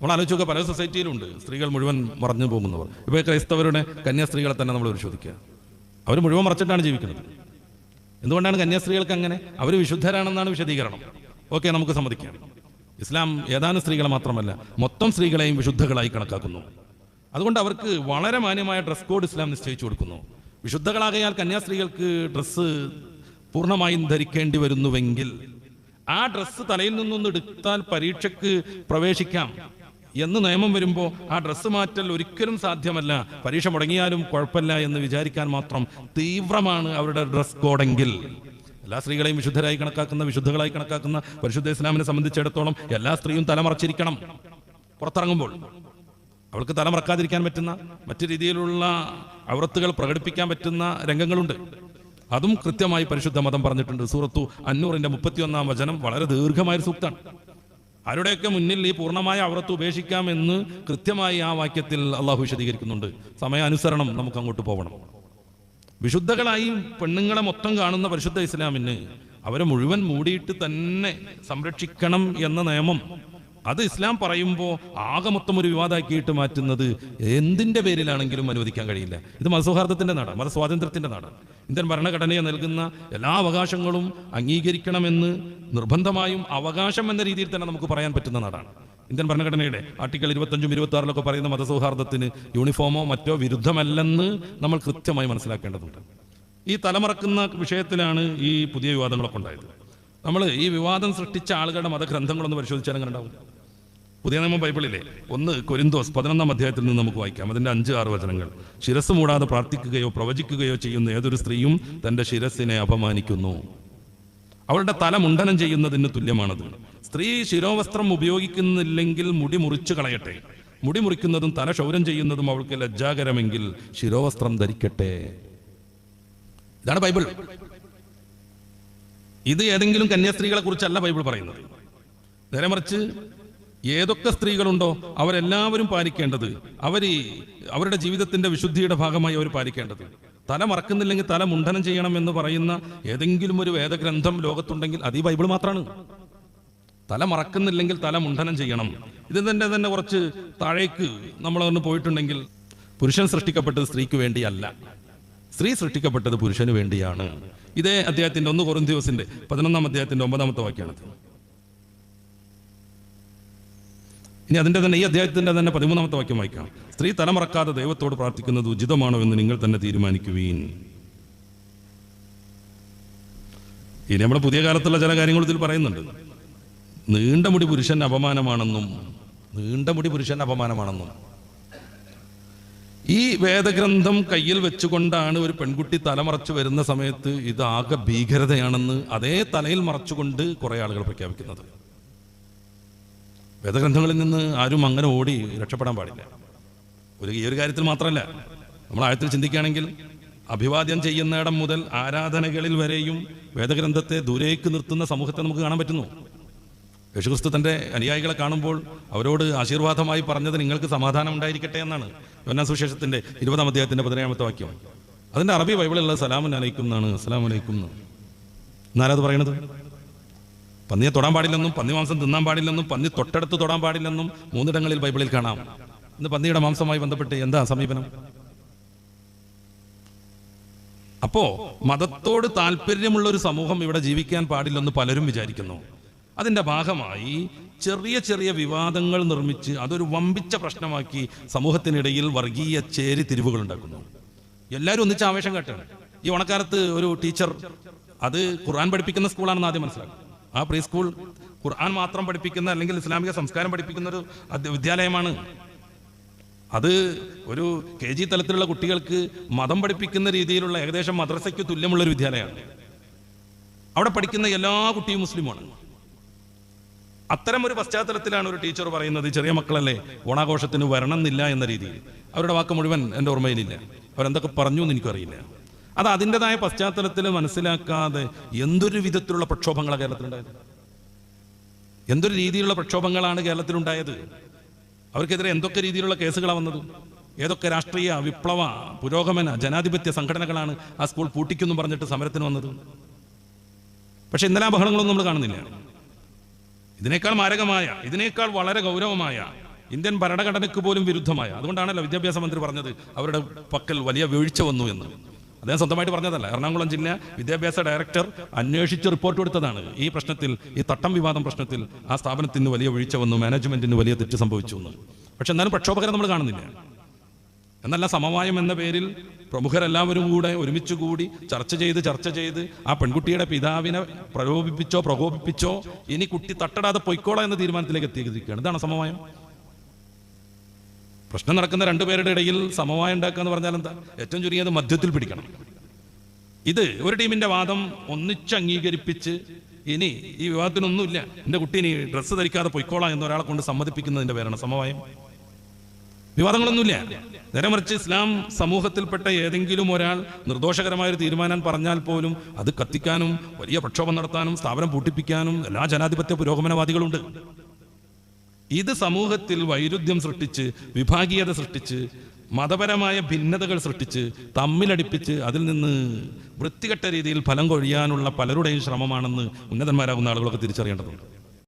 നമ്മൾ ആലോചിച്ചൊക്കെ പല സൊസൈറ്റിയിലുണ്ട് സ്ത്രീകൾ മുഴുവൻ മറഞ്ഞു പോകുന്നവർ. ഇപ്പോൾ ക്രൈസ്തവരുടെ കന്യാസ്ത്രീകളെ തന്നെ നമ്മൾ പരിശോധിക്കുക. അവർ മുഴുവൻ മറച്ചിട്ടാണ് ജീവിക്കുന്നത്. എന്തുകൊണ്ടാണ് കന്യാസ്ത്രീകൾക്ക് അങ്ങനെ? അവർ വിശുദ്ധരാണെന്നാണ് വിശദീകരണം. ഓക്കെ, നമുക്ക് സമ്മതിക്കാം. ഇസ്ലാം ഏതാനും സ്ത്രീകളെ മാത്രമല്ല മൊത്തം സ്ത്രീകളെയും വിശുദ്ധകളായി കണക്കാക്കുന്നു. അതുകൊണ്ട് അവർക്ക് വളരെ മാന്യമായ ഡ്രസ് കോഡ് ഇസ്ലാം നിശ്ചയിച്ചു കൊടുക്കുന്നു. വിശുദ്ധകളാകയാൽ കന്യാസ്ത്രീകൾക്ക് ഡ്രസ്സ് പൂർണ്ണമായും ധരിക്കേണ്ടി വരുന്നുവെങ്കിൽ ആ ഡ്രസ്സ് തലയിൽ നിന്നൊന്ന് എടുത്താൽ പരീക്ഷയ്ക്ക് പ്രവേശിക്കാം എന്ന് നിയമം വരുമ്പോൾ ആ ഡ്രസ്സ് മാറ്റൽ ഒരിക്കലും സാധ്യമല്ല, പരീക്ഷ മുടങ്ങിയാലും കുഴപ്പമില്ല എന്ന് വിചാരിക്കാൻ മാത്രം തീവ്രമാണ് അവരുടെ ഡ്രസ് കോഡെങ്കിൽ എല്ലാ സ്ത്രീകളെയും വിശുദ്ധരായി കണക്കാക്കുന്ന, വിശുദ്ധകളായി കണക്കാക്കുന്ന പരിശുദ്ധ ഇസ്ലാമിനെ സംബന്ധിച്ചിടത്തോളം എല്ലാ സ്ത്രീയും തലമറച്ചിരിക്കണം. പുറത്തിറങ്ങുമ്പോൾ അവൾക്ക് തലമറക്കാതിരിക്കാൻ പറ്റുന്ന മറ്റു രീതിയിലുള്ള ഔറത്തുകൾ പ്രകടിപ്പിക്കാൻ പറ്റുന്ന രംഗങ്ങളുണ്ട്. അതും കൃത്യമായി പരിശുദ്ധ മതം പറഞ്ഞിട്ടുണ്ട്. സൂറത്തു അന്നൂറിന്റെ 31-ാം വചനം വളരെ ദീർഘമായൊരു സൂക്താണ്. ആരുടെയൊക്കെ മുന്നിൽ ഈ പൂർണ്ണമായ ഔറത്ത് ഉപേക്ഷിക്കാമെന്ന് കൃത്യമായി ആ വാക്യത്തിൽ അള്ളാഹു വിശദീകരിക്കുന്നുണ്ട്. സമയാനുസരണം നമുക്ക് അങ്ങോട്ട് പോകണം. വിശുദ്ധകളായി പെണ്ണുങ്ങളെ മൊത്തം കാണുന്ന പരിശുദ്ധ ഇസ്ലാമിന് അവരെ മുഴുവൻ മൂടിയിട്ട് തന്നെ സംരക്ഷിക്കണം എന്ന നിയമം അത് ഇസ്ലാം പറയുമ്പോൾ ആകെ മൊത്തം ഒരു വിവാദമാക്കിയിട്ട് മാറ്റുന്നത് എന്തിന്റെ പേരിലാണെങ്കിലും അനുവദിക്കാൻ കഴിയില്ല. ഇത് മതസൗഹാർദ്ദത്തിന്റെ നാടാണ്, മതസ്വാതന്ത്ര്യത്തിന്റെ നാടാണ്. ഇന്ത്യൻ ഭരണഘടനയെ നൽകുന്ന എല്ലാ അവകാശങ്ങളും അംഗീകരിക്കണമെന്ന് നിർബന്ധമായും അവകാശം എന്ന രീതിയിൽ തന്നെ നമുക്ക് പറയാൻ പറ്റുന്ന നാടാണ്. ഇന്ത്യൻ ഭരണഘടനയുടെ ആർട്ടിക്കിൾ 25-ഉം 26-ലൊക്കെ പറയുന്ന മതസൗഹാർദ്ദത്തിന് യൂണിഫോമോ മറ്റോ വിരുദ്ധമല്ലെന്ന് നമ്മൾ കൃത്യമായി മനസ്സിലാക്കേണ്ടതുണ്ട്. ഈ തലമറക്കുന്ന വിഷയത്തിലാണ് ഈ പുതിയ വിവാദങ്ങളൊക്കെ ഉണ്ടായത്. നമ്മൾ ഈ വിവാദം സൃഷ്ടിച്ച ആളുകളുടെ മതഗ്രന്ഥങ്ങളൊന്ന് പരിശോധിച്ചാൽ അങ്ങനെ ഉണ്ടാവും. പുതിയ നിയമം ബൈബിളിലെ 1 കൊരിന്തോസ് 11-ാം അധ്യായത്തിൽ നിന്ന് നമുക്ക് വായിക്കാം. അതിന്റെ 5-6 വചനങ്ങൾ. ശിരസ് മൂടാതെ പ്രാർത്ഥിക്കുകയോ പ്രവചിക്കുകയോ ചെയ്യുന്ന ഏതൊരു സ്ത്രീയും തന്റെ ശിരസിനെ അപമാനിക്കുന്നു. അവളുടെ തല മുണ്ഡനം ചെയ്യുന്നതിന് തുല്യമാണത്. സ്ത്രീ ശിരോവസ്ത്രം ഉപയോഗിക്കുന്നില്ലെങ്കിൽ മുടി മുറിച്ചു കളയട്ടെ. മുടി മുറിക്കുന്നതും തല ക്ഷൗരം ചെയ്യുന്നതും അവൾക്ക് ലജ്ജാകരമെങ്കിൽ ശിരോവസ്ത്രം ധരിക്കട്ടെ. ഇതാണ് ബൈബിൾ. ഇത് ഏതെങ്കിലും കന്യാസ്ത്രീകളെ കുറിച്ചല്ല ബൈബിൾ പറയുന്നത്. നേരെ മറിച്ച് ഏതൊക്കെ സ്ത്രീകളുണ്ടോ അവരെല്ലാവരും പാലിക്കേണ്ടത്, അവരുടെ ജീവിതത്തിന്റെ വിശുദ്ധിയുടെ ഭാഗമായി അവർ പാലിക്കേണ്ടത്. തല മറക്കുന്നില്ലെങ്കിൽ തല മുണ്ഡനം ചെയ്യണം എന്ന് പറയുന്ന ഏതെങ്കിലും ഒരു വേദഗ്രന്ഥം ലോകത്തുണ്ടെങ്കിൽ അത് ഈ ബൈബിൾ മാത്രമാണ്. തല മറക്കുന്നില്ലെങ്കിൽ തല മുണ്ഡനം ചെയ്യണം. ഇതിന്റെ തന്നെ കുറച്ച് താഴേക്ക് നമ്മളൊന്ന് പോയിട്ടുണ്ടെങ്കിൽ പുരുഷൻ സൃഷ്ടിക്കപ്പെട്ടത് സ്ത്രീക്ക് വേണ്ടിയല്ല, സ്ത്രീ സൃഷ്ടിക്കപ്പെട്ടത് പുരുഷന് വേണ്ടിയാണ്. ഇതേ അധ്യായത്തിന്റെ 1 കൊരിന്ത്യസിന്റെ 11-ാം അധ്യായത്തിന്റെ 9-ാമത്തെ വാക്യമാണത്. ഇനി അതിന്റെ തന്നെ ഈ അധ്യായത്തിന്റെ തന്നെ 13-ാമത്തെ വാക്യം വായിക്കാം. സ്ത്രീ തലമറക്കാതെ ദൈവത്തോട് പ്രാർത്ഥിക്കുന്നത് ഉചിതമാണോ എന്ന് നിങ്ങൾ തന്നെ തീരുമാനിക്കുവീൻ. ഇനി നമ്മുടെ പുതിയ കാലത്തുള്ള ചില കാര്യങ്ങൾ ഇതിൽ പറയുന്നുണ്ട്. നീണ്ട മുടി പുരുഷൻ അപമാനമാണെന്നും ഈ വേദഗ്രന്ഥം കയ്യിൽ വെച്ചുകൊണ്ടാണ് ഒരു പെൺകുട്ടി തലമറച്ചു വരുന്ന സമയത്ത് ഇത് ആകെ ഭീകരതയാണെന്ന് അതേ തലയിൽ മറച്ചുകൊണ്ട് കുറെ ആളുകൾ പ്രഖ്യാപിക്കുന്നത്. വേദഗ്രന്ഥങ്ങളിൽ നിന്ന് ആരും അങ്ങനെ ഓടി രക്ഷപ്പെടാൻ പാടില്ല. ഈ ഒരു കാര്യത്തിൽ മാത്രമല്ല, നമ്മൾ ആഴത്തിൽ ചിന്തിക്കുകയാണെങ്കിൽ അഭിവാദ്യം ചെയ്യുന്നിടം മുതൽ ആരാധനകളിൽ വരെയും വേദഗ്രന്ഥത്തെ ദൂരേക്ക് നിർത്തുന്ന സമൂഹത്തെ നമുക്ക് കാണാൻ പറ്റുന്നു. യേശുക്രിസ്തു തന്റെ അനുയായികളെ കാണുമ്പോൾ അവരോട് ആശീർവാദമായി പറഞ്ഞത് നിങ്ങൾക്ക് സമാധാനം ഉണ്ടായിരിക്കട്ടെ എന്നാണ്. യോഹന്നാൻ സുവിശേഷത്തിന്റെ 20-ാം അധ്യായത്തിന്റെ 17-ാമത്തെ വാക്യം. അതിന്റെ അറബി ബൈബിളിലുള്ള സലാമുൻ അലൈക്കും എന്നാണ്. അസ്സലാമു അലൈക്കും എന്നാരത് പറയണത്? പന്നിയെ തൊടാൻ പാടില്ലെന്നും പന്നി മാംസം തിന്നാൻ പാടില്ലെന്നും പന്നി തൊട്ടടുത്ത് തൊടാൻ പാടില്ലെന്നും 3 ഇടങ്ങളിൽ ബൈബിളിൽ കാണാം. ഇന്ന് പന്നിയുടെ മാംസമായി ബന്ധപ്പെട്ട് എന്താ സമീപനം? അപ്പോ മതത്തോട് താല്പര്യമുള്ള ഒരു സമൂഹം ഇവിടെ ജീവിക്കാൻ പാടില്ലെന്ന് പലരും വിചാരിക്കുന്നു. അതിന്റെ ഭാഗമായി ചെറിയ ചെറിയ വിവാദങ്ങൾ നിർമ്മിച്ച് അതൊരു വമ്പിച്ച പ്രശ്നമാക്കി സമൂഹത്തിനിടയിൽ വർഗീയ ചേരിതിരിവുകൾ ഉണ്ടാക്കുന്നു. എല്ലാവരും ഒന്നിച്ച് ആവേശം കാട്ടാണ്. ഈ ഓണക്കാലത്ത് ഒരു ടീച്ചർ, അത് ഖുർആൻ പഠിപ്പിക്കുന്ന സ്കൂളാണെന്ന് ആദ്യം മനസ്സിലാക്കും. ആ പ്രീ സ്കൂൾ ഖുർആൻ മാത്രം പഠിപ്പിക്കുന്ന അല്ലെങ്കിൽ ഇസ്ലാമിക സംസ്കാരം പഠിപ്പിക്കുന്ന ഒരു വിദ്യാലയമാണ്. അത് ഒരു KG തലത്തിലുള്ള കുട്ടികൾക്ക് മതം പഠിപ്പിക്കുന്ന രീതിയിലുള്ള ഏകദേശം മദ്രസയ്ക്ക് തുല്യമുള്ള ഒരു വിദ്യാലയമാണ്. അവിടെ പഠിക്കുന്ന എല്ലാ കുട്ടിയും മുസ്ലിമാണ്. അത്തരം ഒരു പശ്ചാത്തലത്തിലാണ് ഒരു ടീച്ചർ പറയുന്നത്, ചെറിയ മക്കളല്ലേ ഓണാഘോഷത്തിന് വരണമെന്നില്ല എന്ന രീതിയിൽ. അവരുടെ വാക്ക് മുഴുവൻ എൻ്റെ ഓർമ്മയിലില്ല, അവരെന്തൊക്കെ പറഞ്ഞു എന്ന് എനിക്കറിയില്ല. അത് അതിൻ്റെതായ പശ്ചാത്തലത്തിൽ മനസ്സിലാക്കാതെ എന്തൊരു വിധത്തിലുള്ള പ്രക്ഷോഭങ്ങളാണ് കേരളത്തിലുണ്ടായത്, എന്തൊരു രീതിയിലുള്ള പ്രക്ഷോഭങ്ങളാണ് കേരളത്തിലുണ്ടായത്. അവർക്കെതിരെ എന്തൊക്കെ രീതിയിലുള്ള കേസുകളാണ് വന്നത്, ഏതൊക്കെ രാഷ്ട്രീയ വിപ്ലവ പുരോഗമന ജനാധിപത്യ സംഘടനകളാണ് ആ സ്കൂൾ പൂട്ടിക്കുമെന്ന് പറഞ്ഞിട്ട് സമരത്തിന് വന്നത്. പക്ഷെ ഇന്നലെ ആ ബഹളങ്ങളൊന്നും നമ്മൾ കാണുന്നില്ല. ഇതിനേക്കാൾ മാരകമായ, ഇതിനേക്കാൾ വളരെ ഗൗരവമായ ഇന്ത്യൻ ഭരണഘടനയ്ക്ക് പോലും വിരുദ്ധമായ. അതുകൊണ്ടാണല്ലോ വിദ്യാഭ്യാസ മന്ത്രി പറഞ്ഞത് അവരുടെ പക്കൽ വലിയ വീഴ്ച വന്നു എന്ന്. അദ്ദേഹം സ്വന്തമായിട്ട് പറഞ്ഞതല്ല. എറണാകുളം ജില്ലാ വിദ്യാഭ്യാസ ഡയറക്ടർ അന്വേഷിച്ച് റിപ്പോർട്ട് കൊടുത്തതാണ്. ഈ പ്രശ്നത്തിൽ, ഈ തട്ടം വിവാദം പ്രശ്നത്തിൽ ആ സ്ഥാപനത്തിന് വലിയ വീഴ്ച വന്നു, മാനേജ്മെന്റിന് വലിയ തെറ്റ് സംഭവിച്ചു എന്ന്. പക്ഷെ എന്നാലും പ്രക്ഷോഭകരെ നമ്മൾ കാണുന്നില്ല. എന്നല്ല, സമവായം എന്ന പേരിൽ പ്രമുഖരെല്ലാവരും കൂടെ ഒരുമിച്ച് കൂടി ചർച്ച ചെയ്ത് ആ പെൺകുട്ടിയുടെ പിതാവിനെ പ്രകോപിപ്പിച്ചോ ഇനി കുട്ടി തട്ടടാതെ പൊയ്ക്കോളാം എന്ന തീരുമാനത്തിലേക്ക് എത്തിയിരിക്കുകയാണ്. ഇതാണ് സമവായം. പ്രശ്നം നടക്കുന്ന രണ്ടുപേരുടെ ഇടയിൽ സമവായം ഉണ്ടാക്കുക എന്ന് പറഞ്ഞാൽ എന്താ? ഏറ്റവും ചുരുങ്ങിയത് മധ്യത്തിൽ പിടിക്കണം. ഇത് ഒരു ടീമിന്റെ വാദം ഒന്നിച്ച് അംഗീകരിപ്പിച്ച് ഇനി ഈ വിവാദത്തിനൊന്നുമില്ല, എൻ്റെ കുട്ടി ഇനി ഡ്രസ്സ് ധരിക്കാതെ പൊയ്ക്കോളാം എന്നൊരാളെ കൊണ്ട് സമ്മതിപ്പിക്കുന്നതിന്റെ പേരാണ് സമവായം. വിവാദങ്ങളൊന്നുമില്ല. നേരെ മറിച്ച് ഇസ്ലാം സമൂഹത്തിൽപ്പെട്ട ഏതെങ്കിലും ഒരാൾ നിർദോഷകരമായൊരു തീരുമാനം പറഞ്ഞാൽ പോലും അത് കത്തിക്കാനും വലിയ പ്രക്ഷോഭം നടത്താനും സ്ഥാപനം പൂട്ടിപ്പിക്കാനും എല്ലാ ജനാധിപത്യ പുരോഗമനവാദികളുണ്ട്. ഇത് സമൂഹത്തിൽ വൈരുദ്ധ്യം സൃഷ്ടിച്ച്, വിഭാഗീയത സൃഷ്ടിച്ച്, മതപരമായ ഭിന്നതകൾ സൃഷ്ടിച്ച്, തമ്മിലടിപ്പിച്ച് അതിൽ നിന്ന് വൃത്തികെട്ട രീതിയിൽ ഫലം കൊഴിയാനുള്ള പലരുടെയും ശ്രമമാണെന്ന് ഉന്നതന്മാരാകുന്ന ആളുകളൊക്കെ തിരിച്ചറിയേണ്ടതുണ്ട്.